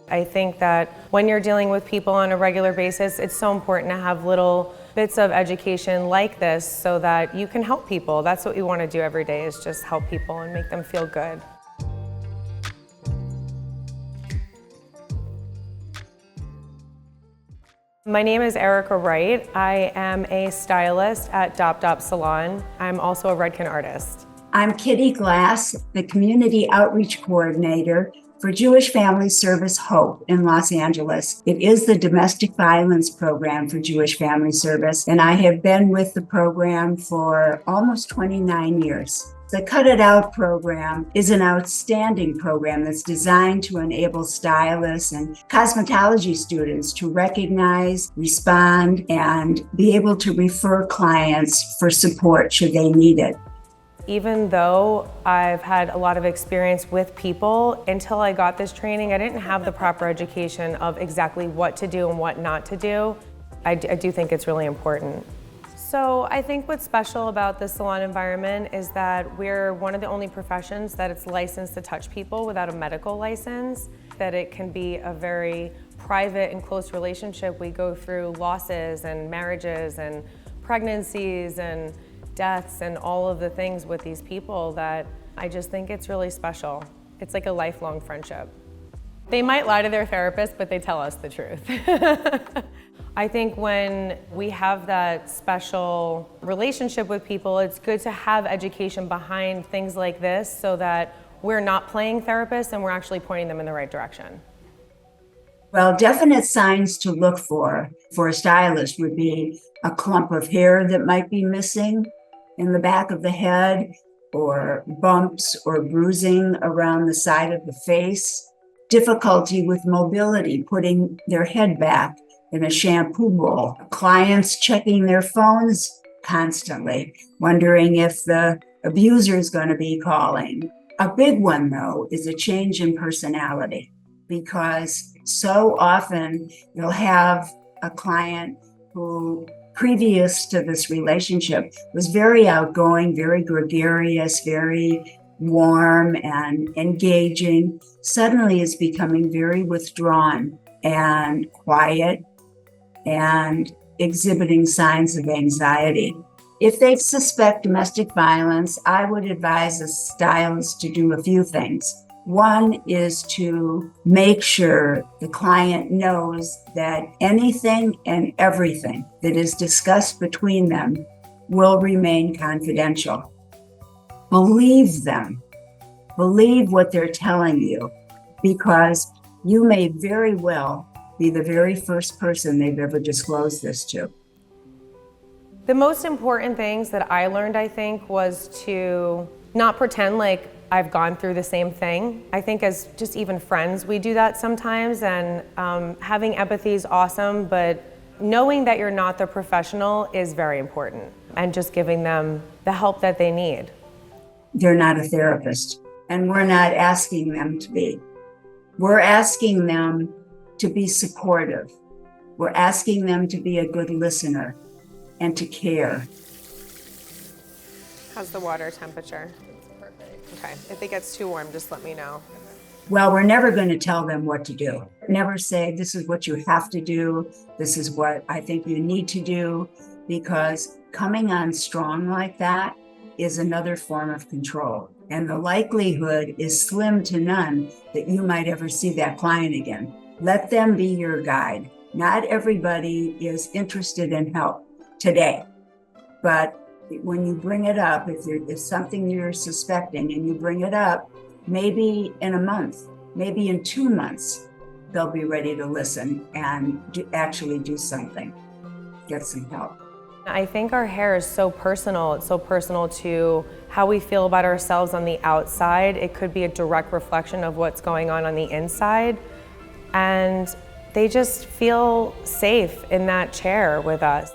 I think that when you're dealing with people on a regular basis, it's so important to have little bits of education like this so that you can help people. That's what we want to do every day, is just help people and make them feel good. My name is Erica Wright. I am a stylist at Dop Dop Salon. I'm also a Redken artist. I'm Kitty Glass, the Community Outreach Coordinator for Jewish Family Service Hope in Los Angeles. It is the domestic violence program for Jewish Family Service, and I have been with the program for almost 29 years. The Cut It Out program is an outstanding program that's designed to enable stylists and cosmetology students to recognize, respond, and be able to refer clients for support should they need it. Even though I've had a lot of experience with people, until I got this training, I didn't have the proper education of exactly what to do and what not to do. I do think it's really important. So I think what's special about the salon environment is that we're one of the only professions that it's licensed to touch people without a medical license, that it can be a very private and close relationship. We go through losses and marriages and pregnancies and deaths and all of the things with these people that I just think it's really special. It's like a lifelong friendship. They might lie to their therapist, but they tell us the truth. I think when we have that special relationship with people, it's good to have education behind things like this so that we're not playing therapists and we're actually pointing them in the right direction. Well, definite signs to look for a stylist would be a clump of hair that might be missing in the back of the head, or bumps or bruising around the side of the face, difficulty with mobility, putting their head back in a shampoo bowl, clients checking their phones constantly, wondering if the abuser is going to be calling. A big one, though, is a change in personality, because so often you'll have a client who, previous to this relationship, was very outgoing, very gregarious, very warm and engaging, suddenly is becoming very withdrawn and quiet and exhibiting signs of anxiety. If they suspect domestic violence, I would advise a stylist to do a few things. One is to make sure the client knows that anything and everything that is discussed between them will remain confidential. Believe them. Believe what they're telling you, because you may very well be the very first person they've ever disclosed this to. The most important things that I learned, I think, was to not pretend like I've gone through the same thing. I think as just even friends, we do that sometimes, and having empathy is awesome, but knowing that you're not the professional is very important, and just giving them the help that they need. They're not a therapist, and we're not asking them to be. We're asking them to be supportive. We're asking them to be a good listener and to care. How's the water temperature? Okay, if it gets too warm, just let me know. Well, we're never going to tell them what to do. Never say, this is what you have to do. This is what I think you need to do, because coming on strong like that is another form of control. And the likelihood is slim to none that you might ever see that client again. Let them be your guide. Not everybody is interested in help today, but when you bring it up, if something you're suspecting and you bring it up, maybe in a month, maybe in 2 months, they'll be ready to listen and actually do something, get some help. I think our hair is so personal. It's so personal to how we feel about ourselves on the outside. It could be a direct reflection of what's going on the inside. And they just feel safe in that chair with us.